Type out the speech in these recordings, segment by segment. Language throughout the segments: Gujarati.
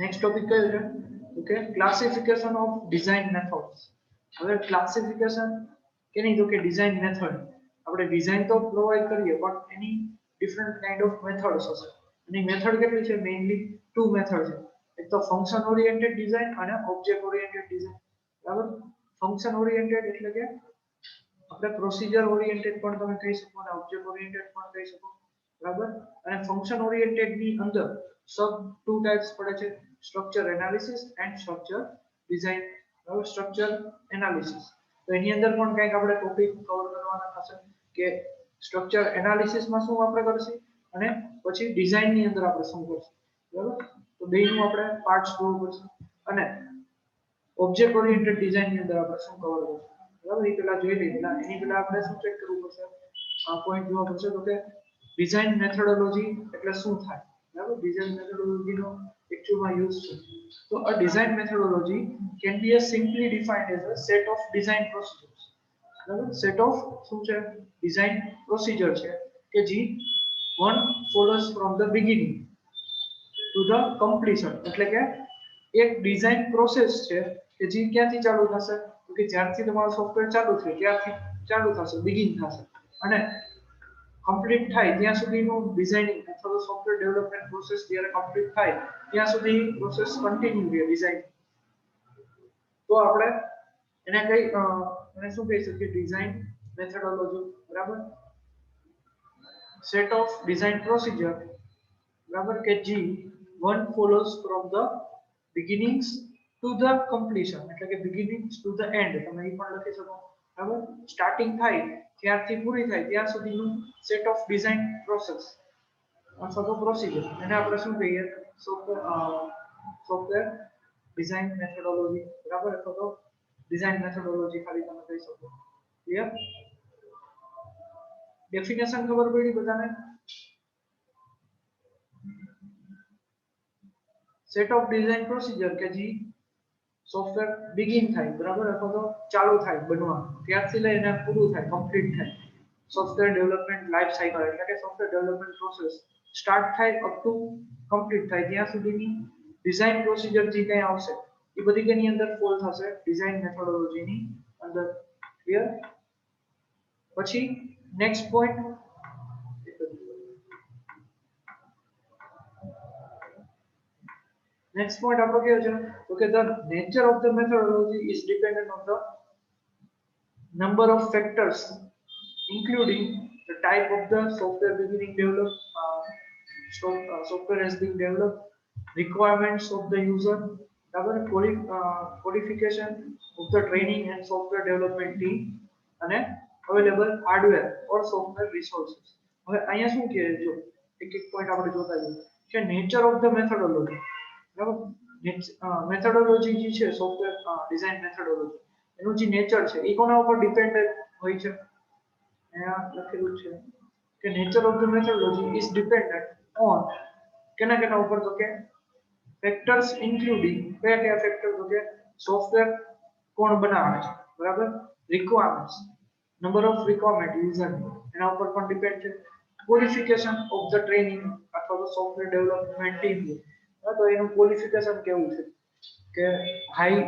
નેક્સ્ટ ટોપિક કયો છે? Okay, classification of design methods. હવે ક્લાસિફિકેશન કેની? તો કે ડિઝાઇન મેથડ. આપણે ડિઝાઇન તો પ્રોવાઈડ કરીએ પણ એની ડિફરન્ટ કાઇન્ડ ઓફ મેથડ્સ હશે. અને મેથડ કેટલી છે? મેઇનલી ટુ મેથડ છે. એક તો ફંક્શન ઓરિએન્ટેડ ડિઝાઇન અને ઓબ્જેક્ટ ઓરિએન્ટેડ ડિઝાઇન. બરાબર? ફંક્શન ઓરિએન્ટેડ એટલે કે આપણે પ્રોસિજર ઓરિએન્ટેડ પણ તમે કહી શકો અને ઓબ્જેક્ટ ઓરિએન્ટેડ પણ કહી શકો. બરાબર? અને ફંક્શન ઓરિએન્ટેડ ની અંદર સબ ટુ ટાઇપ્સ પડે છે: structure analysis and structure design. બરાબર? સ્ટ્રક્ચર એનાલિસિસ તો એની અંદર પણ કંઈક આપણે ટોપિક કવર કરવાના થશે કે સ્ટ્રક્ચર એનાલિસિસમાં શું આપણે કરશું અને પછી ડિઝાઇન ની અંદર આપણે શું કરશું. બરાબર? તો બેયનું આપણે પાર્ટ્સ જોવું પડશે. અને ઓબ્જેક્ટ ઓરિએન્ટેડ ડિઝાઇન ની અંદર આપણે શું કવર કરશું. બરાબર? એ પેલા જોઈ લઈએ. એની પેલા આપણે શું ચેક કરવું પડશે? આ પોઈન્ટ જોવા પડશે તો કે ડિઝાઇન મેથોડોલોજી એટલે શું થાય. બરાબર? ડિઝાઇન મેથોડોલોજીનો એકચ્યુઅલમાં યુઝ છે. તો a design methodology can be as simply defined as a set of design procedures. બરાબર? સેટ ઓફ શું છે? ડિઝાઇન પ્રોસિજર છે કે જે one follows from the beginning to the completion. એટલે કે એક ડિઝાઇન પ્રોસેસ છે કે જે ક્યાંથી ચાલુ થશે? તો કે જ્યારથી તમારું સોફ્ટવેર ચાલુ થયું ત્યારથી ચાલુ થશે, બિગિન થશે અને કમ્પ્લીટ થાય ત્યાં સુધીનું ડિઝાઇનિંગ અથવા તો સોફ્ટવેર ડેવલપમેન્ટ પ્રોસેસ જ્યારે કમ્પ્લીટ થાય ત્યાં સુધી પ્રોસેસ કન્ટિન્યુ રહે ડિઝાઇન. તો આપણે એને શું કહી શકીએ? Design methodology. બરાબર? Set of design procedure. બરાબર? કે જે one follows from the beginnings to the completion. એટલે કે beginnings to the end. તમે એ પણ લખી શકો. બરાબર? સ્ટાર્ટિંગ થાય ત્યારથી પૂરી થાય ત્યાં સુધીનું સેટ ઓફ ડિઝાઇન પ્રોસેસ અથવા તો પ્રોસિજર. એને આપણે શું કહીએ? Software design methodology. બરાબર? અથવા તો ડિઝાઇન મેથોડોલોજી ખાલી તમે કહી શકો. ક્લિયર? ડેફિનેશન ખબર પડી બધાને? સેટ ઓફ ડિઝાઇન પ્રોસિજર કે જે સોફ્ટવેર બિગિન થાય, બરાબર, અથવા તો ચાલુ થાય બનવા ત્યારથી લઈને પૂરું થાય, કમ્પ્લીટ થાય. સોફ્ટવેર ડેવલપમેન્ટ લાઈફ સાયકલ એટલે કે સોફ્ટવેર ડેવલપમેન્ટ પ્રોસેસ સ્ટાર્ટ થાય અપ ટુ કમ્પ્લીટ થાય ત્યાં સુધીની ડિઝાઇન પ્રોસિજર જે કંઈ આવશે એ બધી કેની અંદર ફોલ થશે? ડિઝાઇન મેથોડોલોજીની અંદર. ક્લિયર? પછી નેક્સ્ટ પોઈન્ટ આપણો કયો છે? તો કે the nature of the methodology is dependent on the number of factors including the type of the software beginning developed, software has been developed, requirements of the user, qualification of the training and software development team, અને available hardware or software resources. હવે અહીંયા શું કહે છે? જો એક એક પોઈન્ટ આપણે જોતા જઈએ કે નેચર ઓફ ધ મેથોડોલોજી. બરાબર? મેથોડોલોજી જે છે સોફ્ટવેર ડિઝાઇન મેથોડોલોજી એનું જે નેચર છે એ કોના ઉપર ડિપેન્ડન્ટ હોય છે? અહીંયા લખેલું છે કે nature of the methodology is dependent on કેના ઉપર? તો કે ફેક્ટર્સ ઇન્ક્લુડિંગ કયા ફેક્ટર? તો કે સોફ્ટવેર કોણ બનાવે છે, બરાબર, requirements, number of requirement user એના ઉપર પણ ડિપેન્ડ છે, ક્વોલિફિકેશન ઓફ ધ ટ્રેનિંગ અથવા તો સોફ્ટવેર ડેવલપમેન્ટ ટીમ તો એનું ક્વોલિફિકેશન કેવું છે કે હાઈ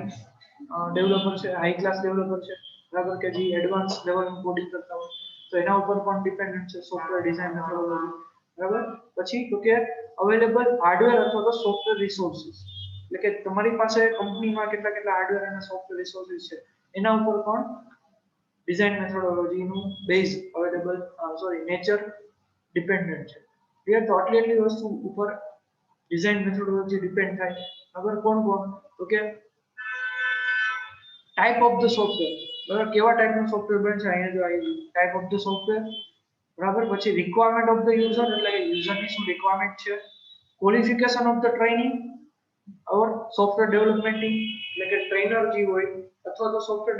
ડેવલપર છે, હાઈ ક્લાસ ડેવલપર છે, બરાબર, કે જે એડવાન્સ લેવલનું કોડિંગ કરતા હોય તો એના ઉપર પણ ડિપેન્ડન્ટ છે સોફ્ટવેર ડિઝાઇન મેથોડોલોજી. બરાબર? પછી તો કે અવેલેબલ હાર્ડવેર અથવા તો સોફ્ટવેર રિસોર્સિસ એટલે કે તમારી પાસે કંપનીમાં કેટલા હાર્ડવેર અને સોફ્ટવેર રિસોર્સિસ છે એના ઉપર પણ ડિઝાઇન મેથોડોલોજીનું બેઝ અવેલેબલ નેચર ડિપેન્ડન્ટ છે. ક્લિયર? તો આટલી વસ્તુ ઉપર ડિઝાઇન મેથોડોલોજી ડિપેન્ડ થાય. બરાબર? કોણ? તો કે ટાઈપ ઓફ ધ સોફ્ટવેર. બરાબર? કેવા ટાઈપનું સોફ્ટવેર બને છે? અહીંયા જો આવી ટાઈપ ઓફ ધ સોફ્ટવેર. બરાબર? પછી રિક્વાયરમેન્ટ ઓફ ધ યુઝર એટલે કે યુઝરની શું રિક્વાયરમેન્ટ છે, qualification of the training or software development team એટલે કે ટ્રેનર જે હોય અથવા તો સોફ્ટવેર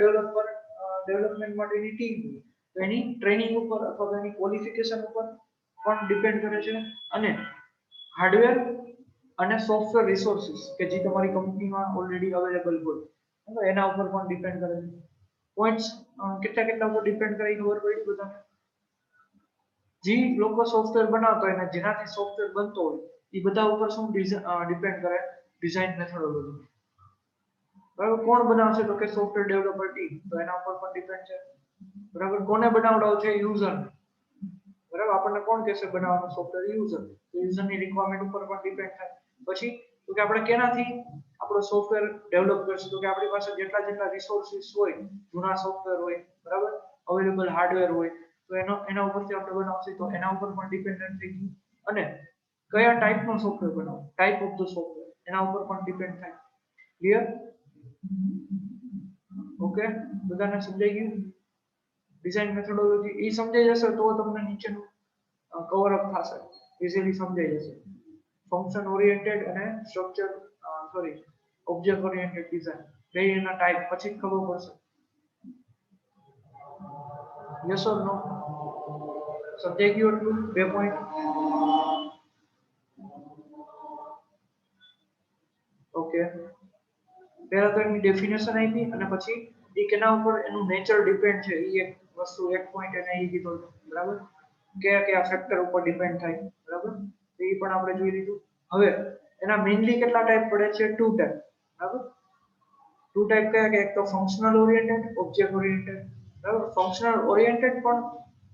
ડેવલપમેન્ટ માટેની ટીમ હોય તો એની ટ્રેનિંગ ઉપર અથવા તો એની ક્વોલિફિકેશન ઉપર પણ ડિપેન્ડ કરે છે. અને હાર્ડવેર અને સોફ્ટવેર રિસોર્સિસ કે જે તમારી કંપનીમાં ઓલરેડી અવેલેબલ હોય તો એના ઉપર પણ ડિપેન્ડ કરે છે. પોઈન્ટ્સ કેટલા ઉપર ડિપેન્ડ કરે ખબર પડી બધાને? જે લોકો સોફ્ટવેર બનાવતા હોય અને જેનાથી સોફ્ટવેર બનતો હોય એ બધા ઉપર શું ડિપેન્ડ કરે? Design methodology. બરાબર, કોણ બનાવશે તો કે સોફ્ટવેર ડેવલપર ટીમ, તો એના ઉપર પણ ડિપેન્ડ છે. બરાબર, કોને બનાવડાવ છે યુઝર. બરાબર, આપણને કોણ કહેશે બનાવવાનું સોફ્ટવેર યુઝર, તો યુઝરની રિક્વાયરમેન્ટ ઉપર પણ ડિપેન્ડ થાય. પછી તો કે આપણે કેનાથી આપણો સોફ્ટવેર ડેવલપ કરશું, તો કે આપણી પાસે જેટલા રિસોર્સિસ હોય, જૂના સોફ્ટવેર હોય, બરાબર, અવેલેબલ હાર્ડવેર હોય, તો એના ઉપરથી આપણે બનાવશું, તો એના ઉપર પણ ડિપેન્ડન્ટ થઈ ગયું. અને કયા ટાઈપનો સોફ્ટવેર બનાવો, ટાઈપ ઓફ ધ સોફ્ટવેર, એના ઉપર પણ ડિપેન્ડ થાય. ક્લિયર? ઓકે, બધાને સમજાઈ ગયું? ડિઝાઇન મેથોડોલોજી એ સમજાઈ જશે તો તમને નીચેનું કવર અપ થશે, ઇઝીલી સમજાઈ જશે. ફંક્શન ઓરિએન્ટેડ અને સ્ટ્રક્ચર ઓબ્જેક્ટ ઓરિએન્ટેડ ડિઝાઇન, બે એના ટાઈપ પછી ખબર પડશે. યસ ઓર નો? સમજાઈ ગયું એટલું? 2 પોઈન્ટ. ઓકે, પહેલા તો એની ડેફિનેશન આપી અને પછી એ કેના ઉપર એનું નેચર ડિપેન્ડ છે, એ એક વસ્તુ, એક પોઈન્ટ એને એ કીધો, બરાબર, કયા ફેક્ટર ઉપર ડિપેન્ડ થાય, બરાબર, તો એ પણ આપણે જોઈ લીધું. હવે એના મેઇનલી કેટલા ટાઈપ પડે છે? 2 ટાઈપ, બરાબર. 2 ટાઈપ કયા કે? એક તો ફંક્શનલ ઓરિએન્ટેડ, ઓબ્જેક્ટ ઓરિએન્ટેડ, બરાબર. ફંક્શનલ ઓરિએન્ટેડ પણ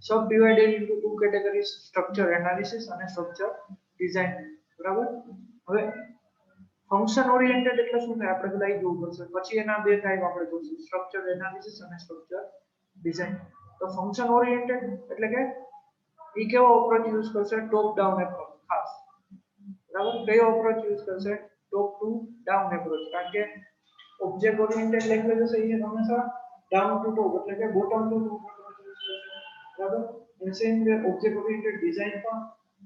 sub divided into 2 categories, structure analysis અને સ્ટ્રક્ચર ડિઝાઇન, બરાબર. હવે ફંક્શન ઓરિએન્ટેડ એટલે શું થાય આપણે પેલા એ જોવું પડશે, પછી એના બે ટાઈપ આપણે જોઈશું, સ્ટ્રક્ચર એનાલિસિસ અને સ્ટ્રક્ચર ડિઝાઇન. તો ફંક્શન ઓરિએન્ટેડ એટલે કે એ કેવો અપ્રોચ યુઝ કરશે? ટોપ ડાઉન એપ્રોચ, ખાસ, બરાબર. કયો અપ્રોચ યુઝ કરશે? ટોપ ટુ ડાઉન એપ્રોચ, કારણ કે ઓબ્જેક્ટ ઓરિએન્ટેડ લેંગ્વેજ હશે એ હંમેશા ડાઉન ટુ ટોપ એટલે કે bottom to top approach use કરશે, બરાબર. And same way object oriented design પણ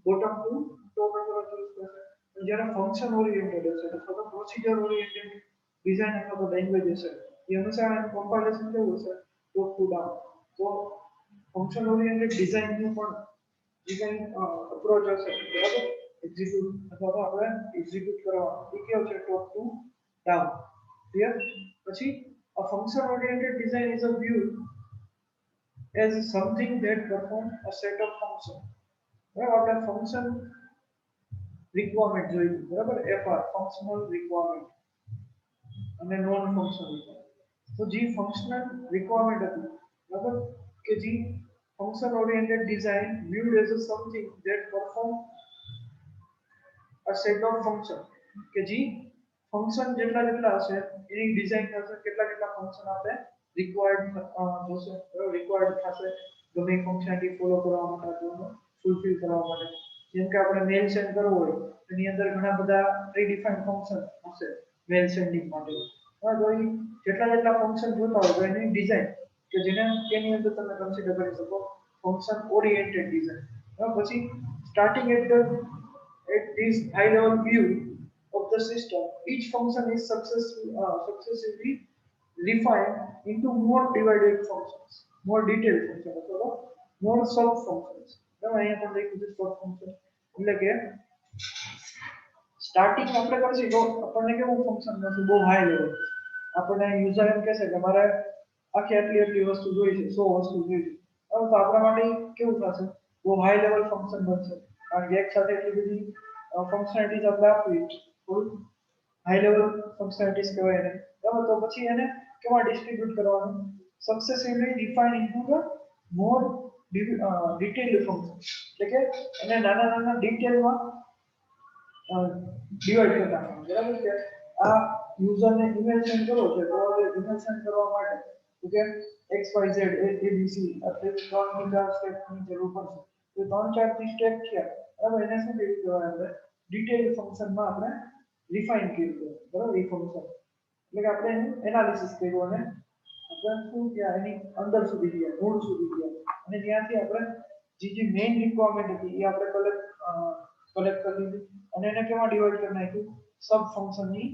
bottom to top approach use કરશે. જ્યારે ફંક્શન ઓરિએન્ટેડ હશે અથવા તો પ્રોસિજર ઓરિએન્ટેડ ડિઝાઇન અથવા તો લેંગ્વેજ હશે, એ હંમેશા કમ્પાઇલેશન કેવું હશે? ટોપ ટુ ડાઉન. તો ફંક્શન ઓરિએન્ટેડ ડિઝાઇનનું પણ ડિઝાઇન અપ્રોચ હશે, બરાબર, એક્ઝિક્યુટ અથવા તો આપણે એક્ઝિક્યુટ કરવા એ કેવું છે? ટોપ ટુ ડાઉન. ક્લિયર? પછી a function oriented design is a view as something that performs a set of function. બરાબર, આપણે ફંક્શન રિક્વાયરમેન્ટ જોઈ, બરાબર, FR ફંક્શનલ રિક્વાયરમેન્ટ અને નોન ફંક્શનલ રિક્વાયરમેન્ટ. તો જે ફંક્શનલ રિક્વાયરમેન્ટ હતી, બરાબર, કે જે function oriented design viewed as a something that perform a set of function, કે જે ફંક્શન જેટલા હશે એની ડિઝાઇન થશે, કેટલા ફંક્શન આપણે રિક્વાયર્ડ જોશે, બરાબર, રિક્વાયર્ડ થશે ગમે ફંક્શનાલિટી ફોલો કરવા માટે અથવા ફૂલફિલ કરવા માટે. જેમ કે આપણે મેલ સેન્ડ કરવો હોય એની અંદર ઘણા બધા પ્રીડિફાઇન્ડ ફંક્શન હશે મેલ સેન્ડિંગ માટે, બરાબર. જેટલા ફંક્શન જોતા હોય તો એની ડિઝાઇન કે જેને તેની અંદર તમે કન્સિડર કરી શકો ફંક્શન ઓરિએન્ટેડ ડિઝાઇન. પછી starting at this high level view of the system, each function is successively refined into more divided functions, more detailed functions, or more sub functions. હવે અહીંયા પણ લખ્યું છે sub function એટલે કે સ્ટાર્ટિંગ આપણે કરશું તો આપણને કેવું ફંક્શન મળશે? બહુ હાઈ લેવલ. આપણને યુઝર એમ કહેશે કે મારે આટલી વસ્તુ જોઈએ છે, 100 વસ્તુ જોઈએ છે, તો આપણા માટે કેવું થશે? બહુ હાઈ લેવલ ફંક્શન બનશે, કારણ કે એક સાથે એટલી બધી ફંક્શનાલિટીઝ આપણે આપવી થોડું હાઈ લેવલ ફંક્શનાલિટીઝ કહેવાય એને, બરાબર. તો પછી એને કેવા ડિસ્ટ્રીબ્યુટ કરવાનું? Successively define into the more detailed function, એટલે કે એને નાના ડિટેલમાં ડિવાઇડ કરી નાખવાનું, બરાબર. કે આ યુઝરને ઈમેલ સેન્ડ કરવો છે તો ઈમેલ સેન્ડ કરવા માટે કે XYZ ABC એટલે 3-4 સ્ટેપની જરૂર પડશે. તો 3-4 સ્ટેપ છે, બરાબર, એને શું કહેવાય? આપણે ડિટેલ્ડ ફંક્શનમાં આપણે રિફાઇન કર્યું, બરાબર, એ ફંક્શન એટલે કે આપણે એનું એનાલિસિસ કર્યું અને આપણે શું ગયા એની અંદર સુધી ગયા, મૂળ સુધી ગયા, અને ત્યાંથી આપણે જે મેઇન રિક્વાયરમેન્ટ હતી એ આપણે કલેક્ટ કરી લીધી અને એને કેમાં ડિવાઇડ કરી નાખ્યું? સબ ફંક્શનની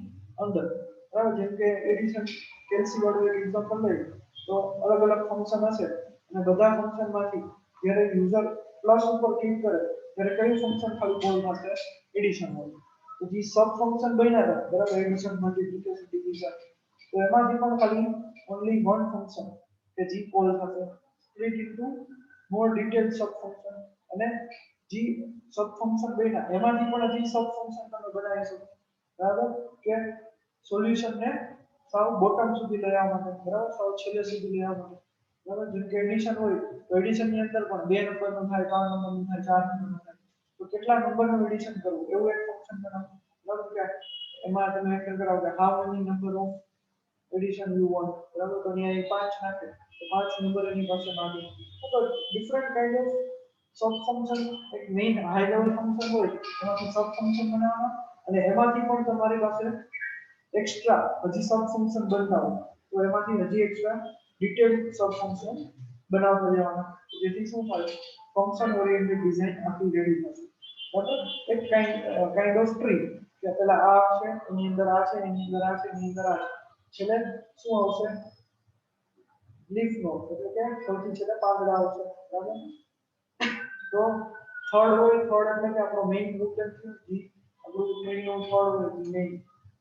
અંદર, બરાબર. જેમ કે એડિશન કેલ્સી વાળું એક એક્ઝામ્પલ લઈએ તો અલગ ફંક્શન હશે અને બધા ફંક્શનમાંથી જ્યારે યુઝર પ્લસ ઉપર ક્લિક કરે ત્યારે કયું ફંક્શન ખાલી કોલ થશે? એડિશન વાળું. તો જે સબ ફંક્શન બન્યા હતા, બરાબર, એડિશન મલ્ટીપ્લિકેશન ડિવિઝન, તો એમાંથી પણ ખાલી ઓન્લી વન ફંક્શન કે જે કોલ થશે, સ્પ્લિટ ઇન્ટુ મોર ડિટેલ્ડ સબ ફંક્શન. અને જે સબ ફંક્શન બન્યા એમાંથી પણ હજી સબ ફંક્શન તમે બનાવી શકો, બરાબર કે સોલ્યુશન ને સાવ બોટમ સુધી લઈ આવવા માટે બરાબર સાવ છેલ્લે સુધી લઈ આવવા માટે બરાબર જેમ કે એડિશન હોય તો એડિશન ની અંદર પણ 2 નંબરનું થાય 3 નંબરનું થાય 4 નંબરનું થાય તો કેટલા નંબરનું એડિશન કરવું એવું એક ફંક્શન બનાવો બરાબર કે એમાં તમે એન્ટર કરાવો કે how many number of addition you want બરાબર તો અહીંયા 5 નાખે તો 5 નંબર એની પાસે માંગે તો different kind of sub function એક મેઇન હાઈ લેવલ ફંક્શન હોય એમાંથી સબ ફંક્શન બનાવવાના અને એમાંથી પણ તમારી પાસે એક્સ્ટ્રા હજી સબ ફંક્શન બનતા હોય તો એમાંથી હજી એક્સ્ટ્રા ડિટેલ સબ ફંક્શન બનાવતા જવાના જેથી શું થાય ફંક્શન ઓરિએન્ટેડ ડિઝાઇન આખી રેડી થશે બરાબર એક કાઇન્ડ ઓફ ટ્રી કે પેલા આ છે એની અંદર આ છે એની અંદર આ છે એની અંદર આ છે છેલ્લે શું આવશે લીફ નોડ એટલે કે સૌથી છેલ્લે પાંદડા આવશે બરાબર તો થર્ડ હોય થર્ડ એટલે કે આપણો મેઇન પ્રોબ્લેમ છે જી આપણું મેઇન નો થર્ડ હોય મેઇન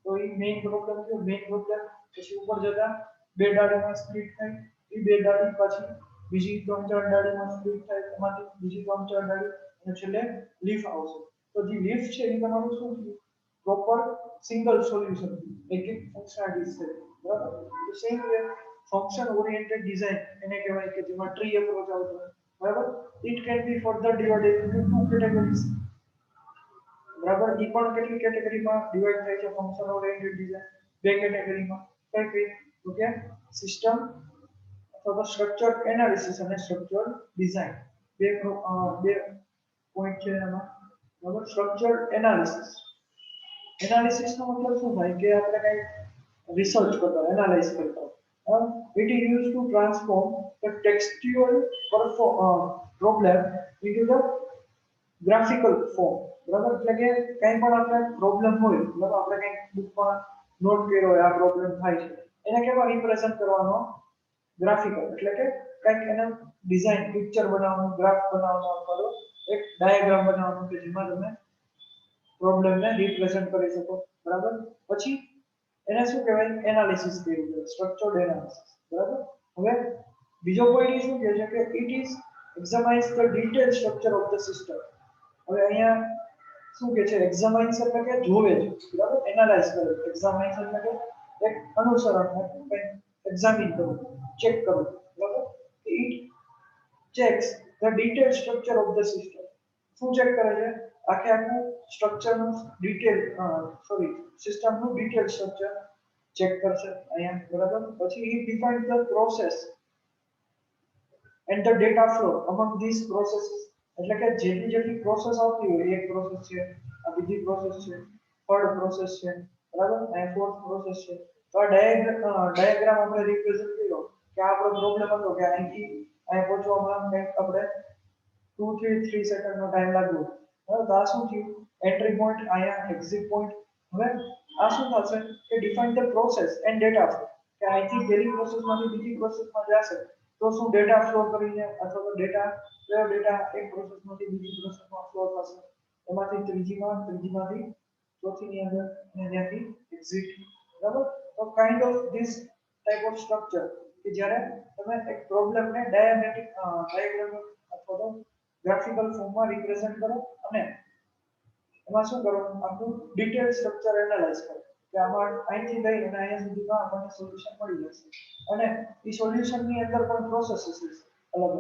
તો એ મેઇન પ્રોબ્લેમ છે મેઇન પ્રોબ્લેમ પછી ઉપર જતા બે ડાળીમાં સ્પ્લિટ થાય એ બે ડાળી પછી બીજી 3-4 ડાળીમાં સ્પ્લિટ થાય એમાંથી બીજી 3-4 ડાળી અને છેલ્લે લીફ આવશે તો જે લીફ છે એ તમારું શું થયું પ્રોપર સિંગલ સોલ્યુશન એક એક ફંક્શનાલિટીઝ છે બરાબર તો same way function oriented design એને કહેવાય કે જેમાં ટ્રી એપ્રોચ આવતો હોય બરાબર it can be further divided into two categories બરાબર એ પણ કેટલી કેટેગરીમાં ડિવાઇડ થાય છે ફંક્શન ઓરિએન્ટેડ ડિઝાઇન બે કેટેગરીમાં કઈ કઈ તો કે સિસ્ટમ અથવા તો સ્ટ્રક્ચર એનાલિસિસ અને સ્ટ્રક્ચર ડિઝાઇન બે પોઈન્ટ છે એમાં બરાબર સ્ટ્રક્ચર એનાલિસિસ એનાલિસિસ નો મતલબ શું થાય કે આપણે કઈ રિસર્ચ કરતા એનાલાઇઝ કરતા it is used to transform the textual problem into the graphical form બરાબર એટલે કે કંઈ પણ આપણે પ્રોબ્લેમ હોય બરાબર આપણે કંઈ બુકમાં નોટ કર્યો હોય આ પ્રોબ્લેમ થાય છે એને કેવા રિપ્રેઝન્ટ કરવાનો ગ્રાફિકલ એટલે કે કંઈક એને ડિઝાઇન પિક્ચર બનાવવાનું ગ્રાફ બનાવવાનો અથવા તો એક ડાયાગ્રામ બનાવવાનો કે જેમાં તમે પ્રોબ્લેમને રિપ્રેઝન્ટ કરી શકો બરાબર પછી એને શું કહેવાય એનાલિસિસ કર્યું છે સ્ટ્રક્ચર્ડ એનાલિસિસ બરાબર હવે બીજો પોઈન્ટ શું કહે છે કે it is examines the detail structure of the system હવે અહીંયા શું કહે છે એક્ઝામાઇન્સ એટલે કે જોવે છે બરાબર એનાલાઇઝ કરે છે એક્ઝામાઇન્સ એટલે કે એક અનુસરણ કંઈક એક્ઝામિન કરવું ચેક કરવું બરાબર it checks the detailed structure of the system શું ચેક કરે છે આખે આખું સ્ટ્રક્ચરનું ડિટેલ સિસ્ટમનું ડિટેલ સ્ટ્રક્ચર ચેક કરશે અહીંયા બરાબર પછી he defines the process and the data flow among these processes એટલે કે જેટલી પ્રોસેસ આવતી હોય એક પ્રોસેસ છે આ બીજી પ્રોસેસ છે થર્ડ પ્રોસેસ છે બરાબર આ ફોર્થ પ્રોસેસ છે તો આ ડાયાગ્રામ આપણે રિપ્રેઝન્ટ કર્યો કે આપણો પ્રોબ્લેમ હતો કે અહીંથી અહીં પહોંચવામાં કંઈક આપણે 2-3 સેકન્ડનો ટાઈમ લાગ્યો બરાબર તો આ શું થયું એન્ટ્રી પોઈન્ટ અહીંયા એક્ઝિટ પોઈન્ટ હવે આ શું થશે કે define the process and data flow કે અહીંથી પહેલી પ્રોસેસમાંથી બીજી પ્રોસેસમાં જશે તો શું ડેટા ફ્લો કરીને અથવા તો કયો ડેટા એક પ્રોસેસમાંથી બીજી પ્રોસેસમાં ફ્લો થશે એમાંથી ત્રીજીમાંથી ચોથીની અંદર અને ત્યાંથી એક્ઝિટ બરાબર તો kind of this type of structure કે જ્યારે તમે એક પ્રોબ્લેમને ડાયાગ્રામ અથવા તો ગ્રાફિકલ ફોર્મમાં રિપ્રેઝન્ટ કરો અને એમાં શું કરો આખું ડિટેલ સ્ટ્રક્ચર એનાલાઇઝ કરો કે આમાં અહીંથી લઈ અને અહીંયા સુધીમાં આપણને સોલ્યુશન મળી જશે અને એ સોલ્યુશનની અંદર પણ પ્રોસેસ હશે અલગ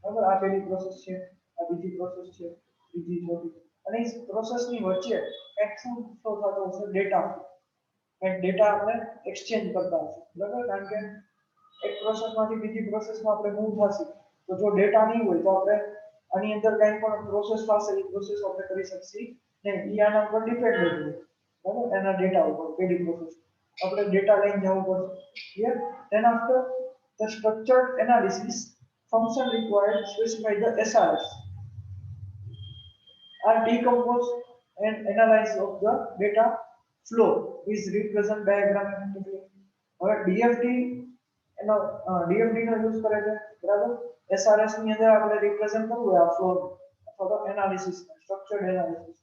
બરાબર આ પહેલી પ્રોસેસ છે આ બીજી પ્રોસેસ છે બીજી ચોથી અને એ પ્રોસેસની વચ્ચે કંઈક શું ફ્લો થતો હશે ડેટા આપણે એક્સચેન્જ કરતા હશે બરાબર કારણ કે એક પ્રોસેસમાંથી બીજી પ્રોસેસમાં આપણે મૂવ થશે તો જો ડેટા નહીં હોય તો આપણે આની અંદર કંઈ પણ પ્રોસેસ થશે એ પ્રોસેસ આપણે કરી શકીએ નહીં એ આના ઉપર ડિપેન્ડન્ટ હોય બરાબર એના ડેટા ઉપર પેલી પ્રોસેસ આપણે ડેટા લઈને જવું પડશે clear than after the structured analysis function required specify the SRS are decomposed and analysis of the data flow is represent diagrammatically હવે DFT એનો DFT નો યુઝ કરે છે બરાબર SRS ની અંદર આપણે રિપ્રેઝન્ટ કરવું હોય આ ફ્લો અથવા તો એનાલિસિસ સ્ટ્રક્ચર્ડ એનાલિસિસ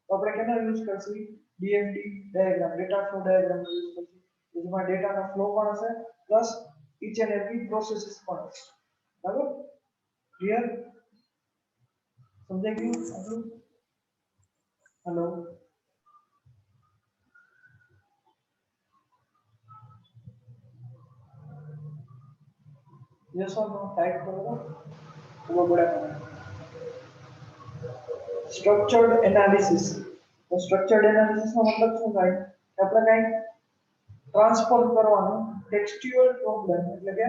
તો આપણે કેનો યુઝ કરશું DFT diagram data flow diagram નો યુઝ કરશું જેમાં ડેટાનો ફ્લો પણ હશે plus each and every processes પણ હશે બરાબર ક્લિયર સમજાઈ ગયું આટલું હેલો यस और नो टाइप करो तो वो बड़ा स्ट्रक्चर्ड एनालिसिस तो स्ट्रक्चर्ड एनालिसिस નો મતલબ શું થાય કે આપણે કઈ ટ્રાન્સફોર્મ કરવાનું ટેક્સ્ચ્યુઅલ પ્રોબ્લેમ એટલે કે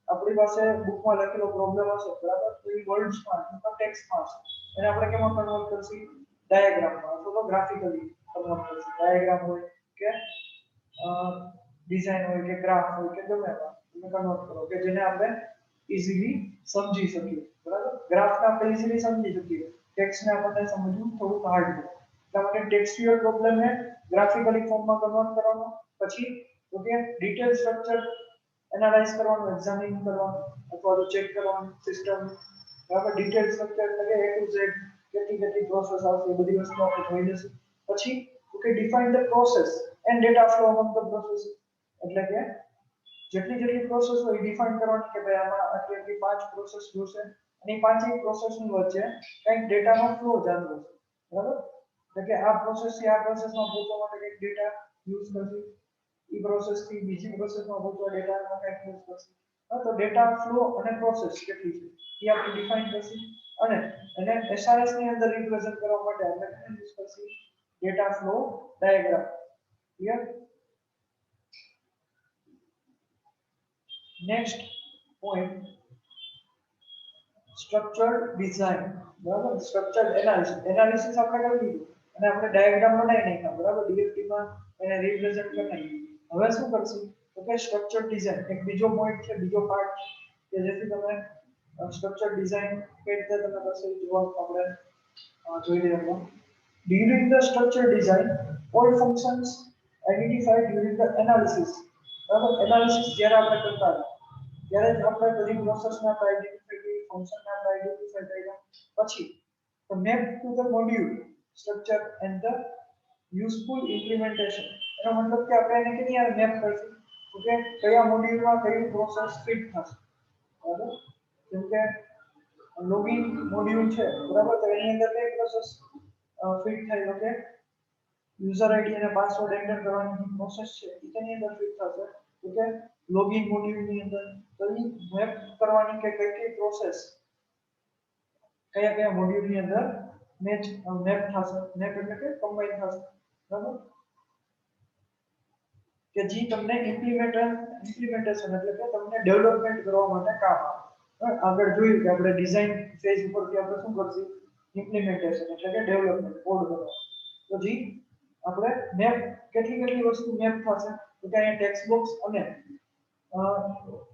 આપણી પાસે બુકમાં લખેલો પ્રોબ્લેમ હશે બરાબર તો એ વર્ડ્સમાં અથવા ટેક્સ્ટમાં હશે એને આપણે કેમાં કન્વર્ટ કરશું ડાયાગ્રામમાં અથવા તો ગ્રાફિકલી કન્વર્ટ કરશું ડાયાગ્રામ હોય કે ડિઝાઇન હોય કે ગ્રાફ હોય કે ગમે એમાં તમે કન્વર્ટ કરો કે જેને આપણે ઇઝીલી સમજી શકીએ બરાબર ગ્રાફને આપણે ઇઝીલી સમજી શકીએ ટેક્સ્ટને આપણને સમજવું થોડું હાર્ડ છે એટલા માટે ટેક્સ્ચ્યુઅલ પ્રોબ્લેમને ગ્રાફિકલી ફોર્મમાં કન્વર્ટ કરવાનો પછી ઓકે ડિટેલ સ્ટ્રક્ચર એનાલાઇઝ કરવાનું એક્ઝામિન કરવાનું અથવા તો ચેક કરવાનું સિસ્ટમ બરાબર ડિટેલ સ્ટ્રક્ચર એટલે કે A to Z કેટલી પ્રોસેસ આવશે એ બધી વસ્તુ આપણે જોઈ લઈશું પછી okay define the process and data flow અમંગ the process એટલે કે જેટલી પ્રોસેસ હોય ડિફાઇન કરવાની કે ભાઈ આમાં આટલી પાંચ પ્રોસેસ જોશે અને પાંચેય પ્રોસેસની વચ્ચે કંઈક ડેટાનો ફ્લો ચાલુ હશે બરાબર એટલે કે આ પ્રોસેસથી આ પ્રોસેસમાં પહોંચવા માટે કંઈક ડેટા યુઝ કરશે એ પ્રોસેસથી બીજી પ્રોસેસમાં પહોંચવા ડેટાનો કંઈક યુઝ કરશે તો ડેટા ફ્લો અને પ્રોસેસ કેટલી છે એ આપણે ડિફાઇન કરશું અને એને SRS ની અંદર રિપ્રેઝન્ટ કરવા માટે આપણે યુઝ કરશું data flow diagram clear next point structured design બરાબર સ્ટ્રક્ચર્ડ એનાલિસિસ આપણે કરી દીધું અને આપણે ડાયાગ્રામ બનાવી નાખ્યા બરાબર DFT માં એને રિપ્રેઝન્ટ કરી નાખ્યું હવે શું કરશું તો કે સ્ટ્રક્ચર્ડ ડિઝાઇન એક બીજો પોઈન્ટ છે બીજો પાર્ટ કે જેથી તમે સ્ટ્રક્ચર્ડ ડિઝાઇન કઈ રીતે તમે કરશો એ જોવા આપણે જોઈ લઈએ during the structured design all functions identified during the analysis બરાબર એનાલિસિસ જ્યારે આપણે કરતા ત્યારે જ આપણે બધી પ્રોસેસને આપણે આઈડેન્ટિફાઈ કરી ફંક્શનને આપણે આઈડેન્ટિફાઈ કર્યા પછી the map to the module structure and the useful implementation એનો મતલબ કે આપણે એને કેની યાર મેપ કરશું તો કે કયા મોડ્યુલમાં કઈ પ્રોસેસ ફિટ થશે બરાબર જેમ કે લોગિન મોડ્યુલ છે બરાબર તો એની અંદર કઈ પ્રોસેસ ફિટ થાય ઓકે યુઝર આઈડી અને પાસવર્ડ એન્ટર કરવાની પ્રોસેસ છે એ તેની અંદર ફિટ થશે ઓકે લોગિન મોડ્યુલની અંદર તો એ મેપ કરવાની કે કઈ પ્રોસેસ કયા મોડ્યુલની અંદર મેપ થશે મેપ એટલે કે કમ્બાઈન થશે બરાબર કે જે તમને ઇમ્પ્લિમેન્ટેશન એટલે કે તમને ડેવલપમેન્ટ કરવા માટે કામ આવે આગળ જોયું કે આપણે ડિઝાઇન ફેઝ ઉપરથી આપણે શું કરશું ઇમ્પ્લિમેન્ટેશન એટલે કે ડેવલપમેન્ટ કોડ કરવાનો તો જી આપણે મેપ કેટલી વસ્તુ મેપ થશે તો કે અહીંયા ટેક્સ્ટ બોક્સ અને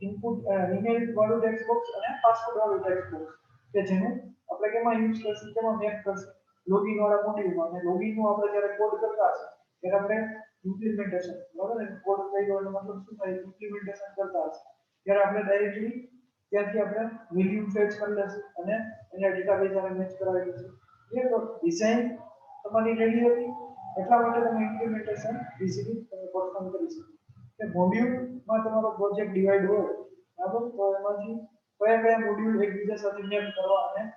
ઇનપુટ ઈમેલ વાળું ટેક્સ્ટ બોક્સ અને પાસવર્ડ વાળું ટેક્સ્ટ બોક્સ કે જેનું આપણે કેમાં યુઝ કરશું કેમાં મેપ કરશું લોગિન વાળા મોડ્યુલમાં અને લોગિન નું આપણે જ્યારે કોડ કરતા હશે ત્યારે આપણે ઇમ્પ્લિમેન્ટેશન બરાબર ને કોડ થઈ ગયો એનો મતલબ શું થાય ઇમ્પ્લિમેન્ટેશન કરતા હશે ત્યારે આપણે ડાયરેક્ટલી ત્યાંથી આપણે વેલ્યુ ફેચ કરી લેશું અને એને ડેટાબેઝ સાથે મેચ કરાવી દઈશું એ તો ડિઝાઇન તમારી રેડી હતી એટલા માટે તમે ઇમ્પ્લિમેન્ટેશન ઇઝીલી તમે પરફોર્મ કરી શકો કે મોડ્યુલમાં તમારો પ્રોજેક્ટ ડિવાઈડ હોય બરાબર તો એમાંથી કયા મોડ્યુલ એકબીજા સાથે મેપ કરવા અને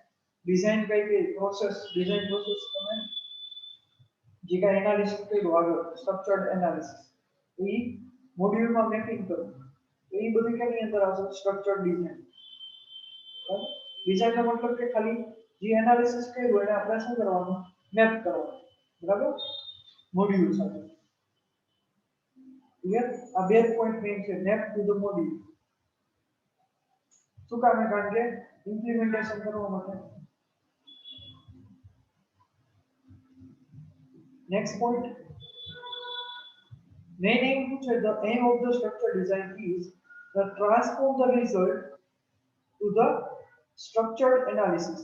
ડિઝાઇન કઈ ડિઝાઇન પ્રોસેસ તમે જે કાંઈ એનાલિસિસ કર્યું આગળ સ્ટ્રક્ચર્ડ એનાલિસિસ એ મોડ્યુલમાં મેપિંગ કરવું તો એ બધી કેની અંદર આવશે સ્ટ્રક્ચર્ડ ડિઝાઇન બરાબર ડિઝાઇનનો મતલબ કે ખાલી જે એનાલિસિસ કર્યું એને આપણે શું કરવાનું મેપ કરવાનું બરાબર મોડ્યુલ સાથે ક્લિયર આ બે પોઈન્ટ મેઇન છે મેપ ટુ ધ મોડ્યુલ શું કામ કારણ કે ઇમ્પ્લિમેન્ટેશન કરવા માટે next point main aim the aim of the structure design is to transform the result to the structured analysis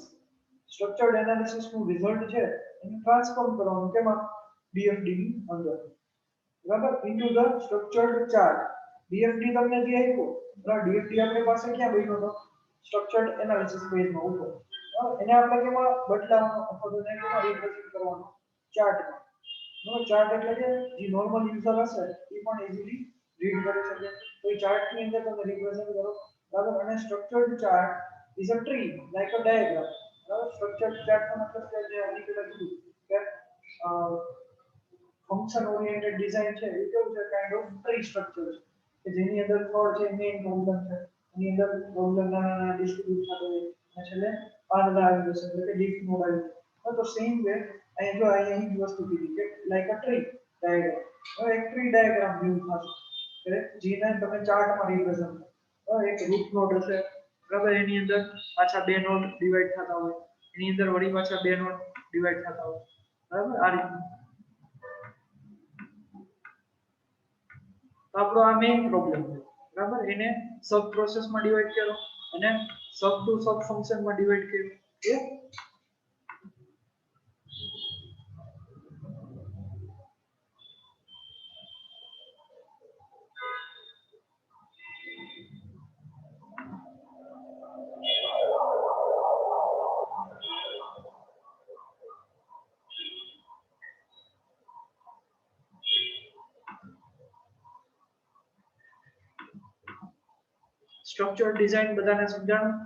નું result છે એને ટ્રાન્સફોર્મ કરવાનું કેમાં DFD ની અંદર બરાબર into the structured chart DFD તમને જે આપ્યો બરાબર DFD આપણી પાસે ક્યાં બન્યો હતો structured analysis પેજમાં ઉપર એને આપણે કેમાં બદલાવવાનો અથવા તો એને કેમાં રિપ્રેઝન્ટ કરવાનો ચાર્ટમાં નો ચાર્ટ એટલે કે જે નોર્મલ યુઝર હશે એ પણ ઇઝીલી રીડ કરી શકે તો એ ચાર્ટ ની અંદર તમે રિપ્રેઝન્ટ કરો બરાબર અને structured chart is a tree like a diagram બરાબર સ્ટ્રક્ચર્ડ ચાર્ટ નો મતલબ કે જે આની પેલા કીધું કે ફંક્શન ઓરિએન્ટેડ ડિઝાઇન છે એ કેવું છે કાઇન્ડ ઓફ ટ્રી સ્ટ્રક્ચર છે કે જેની અંદર થર્ડ છે મેઇન પ્રોબ્લેમ છે ની અંદર પ્રોબ્લેમ ના ડિસ્ટ્રીબ્યુટ થતો હોય અને છેલ્લે પાર્લા આવી જશે એટલે કે ડીપ નોડ આવી જશે તો સેમ વે અહીં જો અહીં જ વસ્તુ કીધી કે લાઈક અ ટ્રી ડાયાગ્રામ હવે એક ટ્રી ડાયાગ્રામ વ્યૂ થશે કે જેને તમે ચાર્ટમાં રિપ્રેઝન્ટ કરો એક રૂટ નોડ હશે બરાબર એની અંદર પાછા બે નોડ ડિવાઈડ થતા હોય એની અંદર વળી પાછા બે નોડ ડિવાઈડ થતા હોય બરાબર આ રીતનું તો આપણો આ મેઇન પ્રોબ્લેમ છે બરાબર એને સબ પ્રોસેસમાં ડિવાઈડ કરો અને સબ ટુ સબ ફંક્શનમાં ડિવાઈડ કર્યું કે સ્ટ્રક્ચર ડિઝાઇન બધાને સમજાણું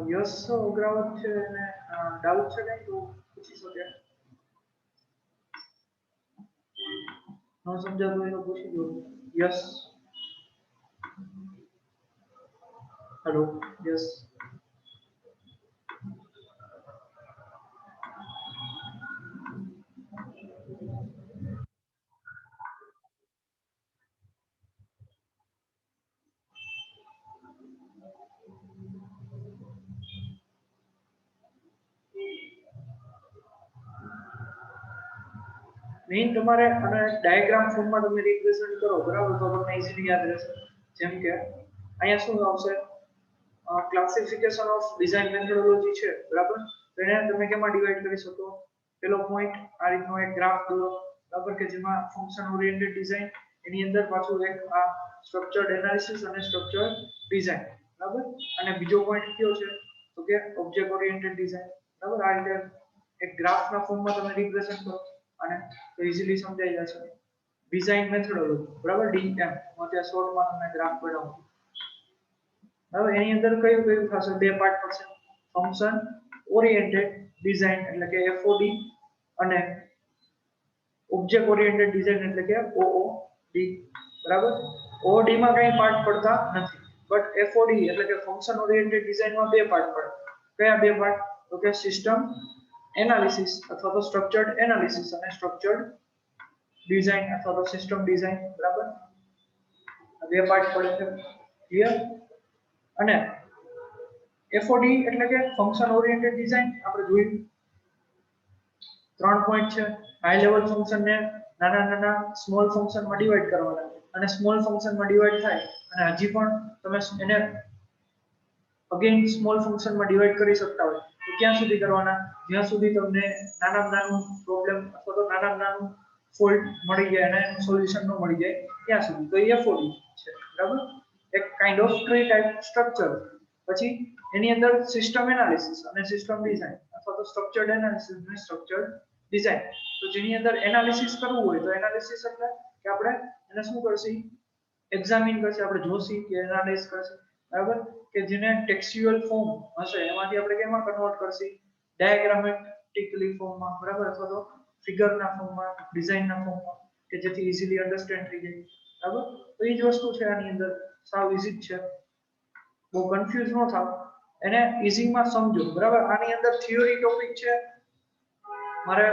યસ અગ્રાવત છે અને ડાઉટ છે કઈ તો પૂછી શકે ન સમજાતું હોય તો પૂછી દો યસ હેલો યસ મેઇન તમારે અને ડાયાગ્રામ ફોર્મમાં તમે રિપ્રેઝન્ટ કરો બરાબર તો તમને ઈઝીલી યાદ રહેશે જેમ કે અહીંયા શું આવશે ક્લાસિફિકેશન ઓફ ડિઝાઇન મેથોડોલોજી છે બરાબર તો એને તમે કેમાં ડિવાઈડ કરી શકો પેલો પોઈન્ટ આ રીતનો એક ગ્રાફ દોરો બરાબર કે જેમાં ફંક્શન ઓરિએન્ટેડ ડિઝાઇન એની અંદર પાછું એક આ સ્ટ્રક્ચર્ડ એનાલિસિસ અને સ્ટ્રક્ચર્ડ ડિઝાઇન બરાબર અને બીજો પોઈન્ટ કયો છે તો કે ઓબ્જેક્ટ ઓરિએન્ટેડ ડિઝાઇન બરાબર આ રીતે એક ગ્રાફના ફોર્મમાં તમે રિપ્રેઝન્ટ કરો અને તો ઈઝીલી સમજાઈ જશે ડિઝાઇન મેથોડોલોજી બરાબર ડીએમ હું ત્યાં શોર્ટમાં તમને ગ્રાફ બનાવું હવે એની અંદર કયું કયું થશે બે પાર્ટ પડશે ફંક્શન ઓરિએન્ટેડ ડિઝાઇન એટલે કે FOD અને ઓબ્જેક્ટ ઓરિએન્ટેડ ડિઝાઇન એટલે કે OOD બરાબર OOD માં કઈ પાર્ટ પડતા નથી બટ FOD એટલે કે ફંક્શન ઓરિએન્ટેડ ડિઝાઇનમાં બે પાર્ટ પડે કયા બે પાર્ટ તો કે સિસ્ટમ એનાલિસિસ અથવા તો સ્ટ્રક્ચર્ડ એનાલિસિસ અને સ્ટ્રક્ચર્ડ ડિઝાઇન અથવા તો સિસ્ટમ ડિઝાઇન બરાબર આ બે પાર્ટ પડે છે ક્લિયર અને FOD એટલે કે ફંક્શન ઓરિએન્ટેડ ડિઝાઇન આપણે જોયું 3 પોઈન્ટ છે હાઈ લેવલ ફંક્શન ને નાના નાના સ્મોલ ફંક્શન માં ડિવાઈડ કરવાના અને સ્મોલ ફંક્શન માં ડિવાઈડ થાય અને હજી પણ તમે એને અગેન સ્મોલ ફંક્શન માં ડિવાઈડ કરી શકતા હોય તો ક્યાં સુધી કરવાના જ્યાં સુધી તમને નાનામાં નાનું પ્રોબ્લેમ અથવા તો નાનામાં નાનું ફોલ્ટ મળી જાય અને એનું સોલ્યુશન ન મળી જાય ત્યાં સુધી તો એ FOD છે બરાબર એક kind of tree type structure પછી એની અંદર સિસ્ટમ એનાલિસિસ અને સિસ્ટમ ડિઝાઇન અથવા તો સ્ટ્રક્ચર્ડ એનાલિસિસ અને સ્ટ્રક્ચર્ડ ડિઝાઇન તો જેની અંદર એનાલિસિસ કરવું હોય તો એનાલિસિસ એટલે કે આપણે એને શું કરશી એક્ઝામિન કરશે આપણે જોશી કે એનાલાઇઝ કરશે બરાબર કે જેને ટેક્સ્ચ્યુઅલ ફોર્મ હશે એમાંથી આપણે કેમાં કન્વર્ટ કરશી ડાયાગ્રામેટિકલી ફોર્મમાં બરાબર અથવા તો ફિગરના ફોર્મમાં ડિઝાઇનના ફોર્મમાં કે જેથી ઈઝીલી અન્ડરસ્ટેન્ડ થઈ જાય બરાબર તો એ જ વસ્તુ છે આની અંદર સાવ ઈઝી જ છે બહુ કન્ફ્યુઝ ન થાવ એને ઈઝીમાં સમજો બરાબર આની અંદર થિયરી ટોપિક છે મારે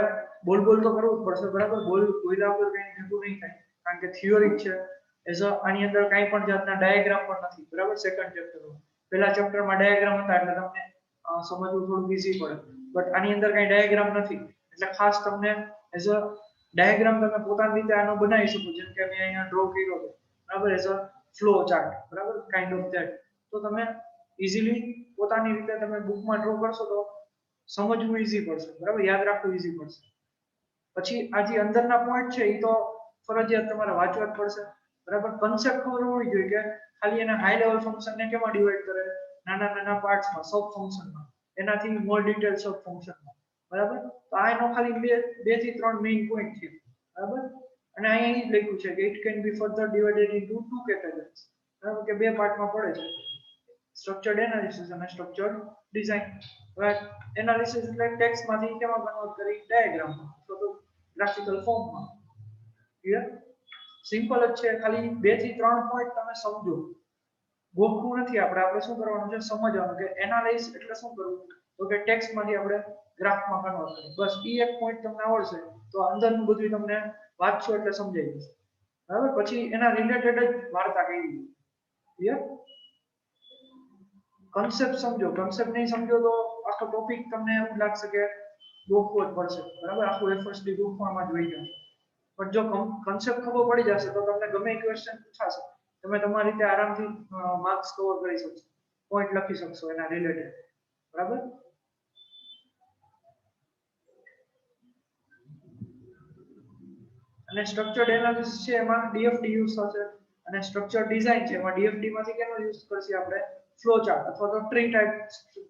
બોલ તો કરવું જ પડશે બરાબર બોલ કોઈલા પર કઈ ભેગું નહીં થાય કારણ કે થિયરી છે એઝ આની અંદર કાંઈ પણ જાતના ડાયાગ્રામ પણ નથી બરાબર સેકન્ડ ચેપ્ટરમાં પહેલા ચેપ્ટરમાં ડાયાગ્રામ હતા એટલે તમને સમજવું થોડું ઈઝી પડે બટ આની અંદર કાંઈ ડાયાગ્રામ નથી એટલે ખાસ તમને એઝ અ ડાયાગ્રામ તમે પોતાની રીતે આનો બનાવી શકો જેમ કે મેં અહીંયા ડ્રો કર્યો છે બરાબર એઝ અ ફ્લો ચાર્ટ બરાબર કાઇન્ડ ઓફ ધેટ તો તમે ઈઝીલી પોતાની રીતે તમે બુકમાં ડ્રો કરશો તો સમજવું ઈઝી પડશે બરાબર યાદ રાખવું ઈઝી પડશે પછી આ જે અંદરના પોઈન્ટ છે એ તો ફરજિયાત તમારે વાંચવા જ પડશે બરાબર કન્સેપ્ટ ખબર હોવી જોઈએ કે ખાલી એના હાઈ લેવલ ફંક્શનને કેમાં ડિવાઈડ કરે નાના નાના પાર્ટ્સમાં સબ ફંક્શનમાં એનાથી મોર ડિટેલ સબ ફંક્શનમાં બરાબર તો આ એનો ખાલી બે થી ત્રણ મેઇન પોઈન્ટ છે બરાબર અને અહીં જ લખ્યું છે કે it can be further divided into two categories, બરાબર, કે બે પાર્ટમાં પડે છે, સ્ટ્રક્ચર્ડ એનાલિસિસ અને સ્ટ્રક્ચર્ડ ડિઝાઇન. હવે એનાલિસિસ એટલે ટેક્સ્ટમાંથી કેમાં કન્વર્ટ કરી, ડાયાગ્રામમાં અથવા તો ગ્રાફિકલ ફોર્મમાં. ક્લિયર? સિમ્પલ જ છે, ખાલી 2 થી 3 પોઈન્ટ તમે સમજો. ગોખવું નથી આપણે શું કરવાનું છે, સમજવાનું કે એનાલાઇઝ એટલે શું કરવું, તો કે ટેક્સ્ટમાંથી આપણે ગ્રાફમાં કન્વર્ટ કરીએ. બસ એક પોઈન્ટ તમને આવડશે તો અંદરનું બધું તમને વાંચશો એટલે સમજાઈ જશે, બરાબર. પછી એના રિલેટેડ જ વાર્તા કહી દીધી. ક્લિયર? કન્સેપ્ટ સમજો, કન્સેપ્ટ નહીં સમજો તો આખો ટોપિક તમને એવું લાગશે કે ગોખવો જ પડશે, બરાબર, આખું એફર્સ્ટલી ગોખવામાં જ વહી જશે. પણ જો કન્સેપ્ટ ખબર પડી જશે તો તમને ગમે ક્વેશ્ચન પૂછાશે તમે તમારી રીતે આરામથી માર્ક્સ કવર કરી શકશો, પોઈન્ટ લખી શકશો એના રિલેટેડ, બરાબર. અને સ્ટ્રક્ચર્ડ એનાલિસિસ છે એમાં ડીએફડી યુઝ થશે, અને સ્ટ્રક્ચર ડિઝાઇન છે એમાં ડીએફડી માંથી કેનો યુઝ કરશે આપણે, ફ્લો ચાર્ટ અથવા તો ટ્રી ટાઈપ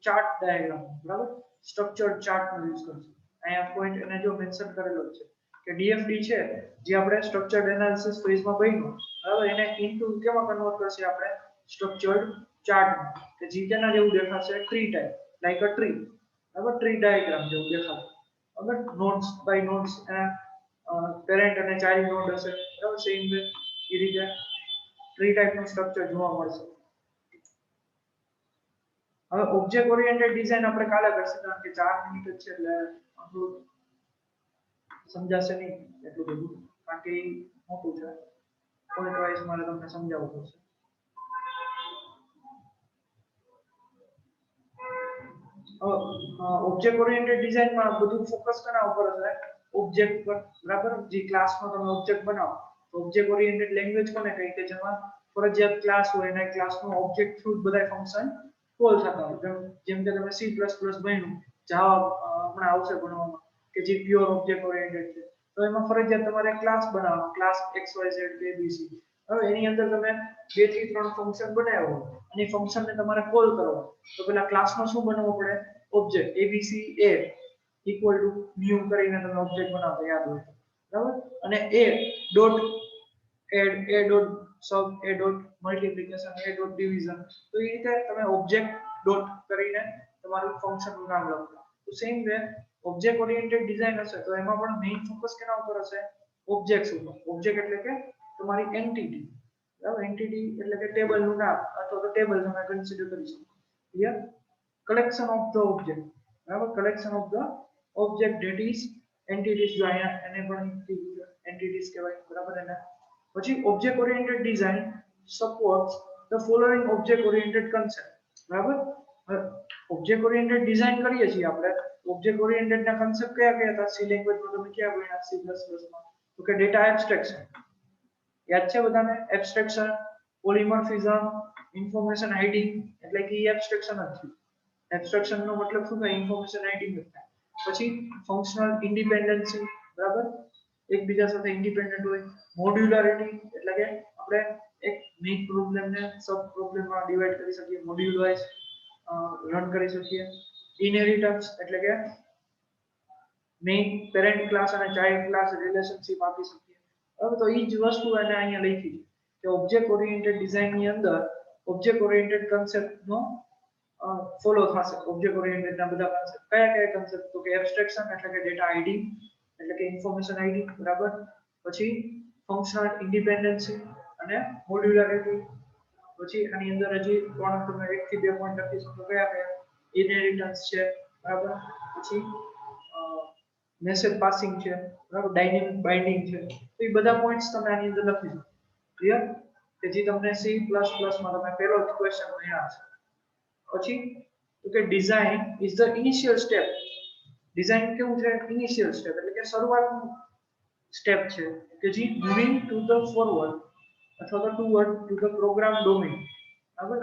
ચાર્ટ ડાયાગ્રામ, બરાબર, સ્ટ્રક્ચર્ડ ચાર્ટ નો યુઝ કરશે. અહીંયા પોઈન્ટ એને જો મેન્શન કરેલો છે કે ડીએફડી છે જે આપણે સ્ટ્રક્ચર્ડ એનાલિસિસ ફેઝમાં બન્યું, બરાબર, એને ઇન્ટુ કેમાં કન્વર્ટ કરશે આપણે, સ્ટ્રક્ચર્ડ ચાર્ટ, કે જે કેના જેવું દેખાશે, tree type, like a tree, બરાબર, ટ્રી ડાયાગ્રામ જેવું દેખાશે, બરાબર. નોડ્સ બાય નોડ્સ પેરેન્ટ અને ચાઇલ્ડ નોડ હશે, બરાબર, સેમ વે એ રીતે ટ્રી ટાઈપનું સ્ટ્રક્ચર જોવા મળશે. હવે ઓબ્જેક્ટ ઓરિએન્ટેડ ડિઝાઇન આપણે કાલે કરશું કારણ કે 4 મિનિટ જ છે એટલે આપણું સમજાશે નહીં એટલું બધું, કારણ કે મોટું છે, પોઈન્ટ વાઇઝ મારે તમને સમજાવવું પડશે. ઓબ્જેક્ટ ઓરિએન્ટેડ ડિઝાઇનમાં બધું ફોકસ કના ઉપર હશે, ઓબ્જેક્ટ પર, બરાબર. જે ક્લાસમાં તમે ઓબ્જેક્ટ બનાવો તો ઓબ્જેક્ટ ઓરિએન્ટેડ લેંગ્વેજ કોને કહે કે જેમાં ફરજિયાત ક્લાસ હોય અને ક્લાસનો ઓબ્જેક્ટ થ્રુ બધા ફંક્શન કોલ થતા હોય, જેમ કે તમે C++ ભણ્યું, જાવા હમણાં આવશે ભણવામાં કે જે પ્યોર ઓબ્જેક્ટ ઓરિએન્ટેડ છે, તો એમાં ફરજિયાત તમારે ક્લાસ બનાવવાનો, ક્લાસ XYZ ABC. હવે એની અંદર તમે 2 થી 3 ફંક્શન બનાવ્યો અને ફંક્શનને તમારે કોલ કરો તો પેલા ક્લાસનો શું બનાવવો પડે, object ABCA equal to new કરીને તમે ઓબ્જેક્ટ બનાવતા યાદ હોય, બરાબર. અને a dot add, a dot sub, a dot multiplication, a dot division, તો એ રીતે તમે ઓબ્જેક્ટ ડોટ કરીને તમારું ફંક્શનનું નામ લખો. તો same way object oriented design હશે તો એમાં પણ મેઇન ફોકસ કેના ઉપર હશે, ઓબ્જેક્ટ્સ ઉપર. ઓબ્જેક્ટ એટલે કે તમારી એન્ટિટી, બરાબર, એન્ટિટી એટલે કે ટેબલનું નામ અથવા તો ટેબલ તમે કન્સિડર કરી શકો. Clear? Collection of the object, બરાબર, collection of the object that is entities, જો અહીંયા એને પણ એન્ટિટીઝ કહેવાય, બરાબર. એને પછી object oriented design supports the following object oriented concept, બરાબર. ઓબ્જેક્ટ ઓરિએન્ટેડ ડિઝાઇન કરીએ છીએ આપણે, ઓબ્જેક્ટ ઓરિએન્ટેડ ના કન્સેપ્ટ કયા કયા હતા, સી લેંગ્વેજમાં તમે ક્યાં ભણ્યા, C++ માં, તો કે ડેટા એબ્સ્ટ્રેક્શન યાદ છે બધાને, એબ્સ્ટ્રેક્શન, પોલિમોર્ફિઝમ, ઇન્ફોર્મેશન હાઇડિંગ, એટલે કે એબ્સ્ટ્રેક્શન જ છે. એબ્સ્ટ્રેક્શન નો મતલબ શું થાય, ઇન્ફોર્મેશન હાઇડિંગ થાય. પછી ફંક્શનલ ઇન્ડિપેન્ડન્સી, બરાબર, એકબીજા સાથે ઇન્ડિપેન્ડન્ટ હોય. મોડ્યુલારિટી એટલે કે આપણે એક મેઇન પ્રોબ્લેમને સબ પ્રોબ્લેમમાં ડિવાઇડ કરી શકીએ, મોડ્યુલ વાઇઝ રન કરી શકીએ. ઇનહેરિટન્સ એટલે કે મેઇન પેરેન્ટ ક્લાસ અને ચાઇલ્ડ ક્લાસ રિલેશનશિપ આપી શકીએ, બરાબર. તો એ જ વસ્તુ એને અહીંયા લખી કે ઓબ્જેક્ટ ઓરિએન્ટેડ ડિઝાઇન ની અંદર ઓબ્જેક્ટ ઓરિએન્ટેડ કન્સેપ્ટનો ફોલો થશે. ઓબ્જેક્ટ ઓરિએન્ટેડ ના બધા કન્સેપ્ટ કયા કયા કન્સેપ્ટ, તો કે એબ્સ્ટ્રેક્શન એટલે કે ડેટા હાઇડિંગ એટલે કે ઇન્ફોર્મેશન હાઇડિંગ, બરાબર. પછી ફંક્શનલ ઇન્ડિપેન્ડન્સી અને મોડ્યુલારિટી. પછી આની અંદર હજી પણ તમે 1 થી 2 પોઈન્ટ લખી શકો કયા કયા, ઇનહેરિટન્સ છે, બરાબર. પછી મેસેજ પાસિંગ છે, બરાબર, ડાયનેમિક બાઇન્ડિંગ છે. તો એ બધા પોઈન્ટ્સ તમે આની અંદર લખી શકો. ક્લિયર? કે જે તમને C++ માં તમે પહેલો જ ક્વેશ્ચન ભણ્યા છે. પછી તો કે design is the initial step. Design કેવું છે, ઇનિશિયલ સ્ટેપ એટલે કે શરૂઆતનું સ્ટેપ છે કે જે મૂવિંગ ટુ ધ ફોરવર્ડ અથવા તો toward to the program domain, બરાબર.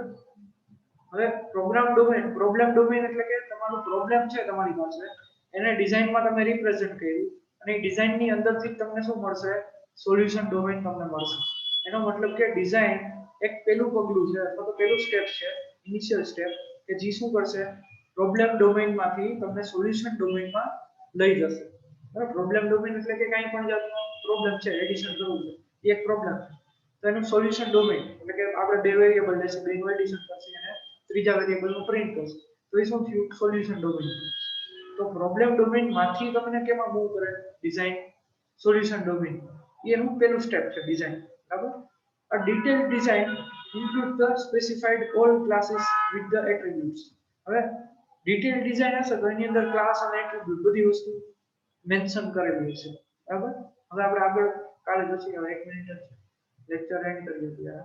હવે પ્રોગ્રામ ડોમેન એટલે કે તમારો પ્રોબ્લેમ છે તમારી પાસે, એને ડિઝાઇનમાં તમે રિપ્રેઝન્ટ કર્યું અને ડિઝાઇનની અંદરથી તમને શું મળશે, સોલ્યુશન ડોમેન તમને મળશે. એનો મતલબ કે ડિઝાઇન એક પેલું પગલું છે અથવા તો પેલું સ્ટેપ છે, ઇનિશિયલ સ્ટેપ, કે જે શું કરશે, પ્રોબ્લેમ ડોમેનમાંથી તમને સોલ્યુશન ડોમેનમાં લઈ જશે. બરાબર. પ્રોબ્લેમ ડોમેન એટલે કે કંઈ પણ જાતનો પ્રોબ્લેમ છે એડિશન કરવું છે એક પ્રોબ્લેમ તો એનું સોલ્યુશન ડોમેઇન એટલે કે આપણે બે વેરિયેબલ લેશે બેનું એડિશન કરશે અને ત્રીજા વેરિયેબલનું પ્રિન્ટ કરશે તો એ શું થયું સોલ્યુશન ડોમેઇન તો પ્રોબ્લેમ ડોમેઇન માંથી તમને કેમાં મૂવ કરે ડિઝાઇન સોલ્યુશન ડોમેઇન એનું પહેલું સ્ટેપ છે ડિઝાઇન બરાબર a detailed design include the specified all classes with the attributes હવે ડિટેલ ડિઝાઇન હશે તો એની અંદર ક્લાસ અને એટ્રીબ્યુટ બધી વસ્તુ મેન્શન કરેલી હશે બરાબર હવે આપણે આગળ કાલે જોશું હવે 1 મિનિટ લેક્ચર એન્ડ કરીએ ત્યારે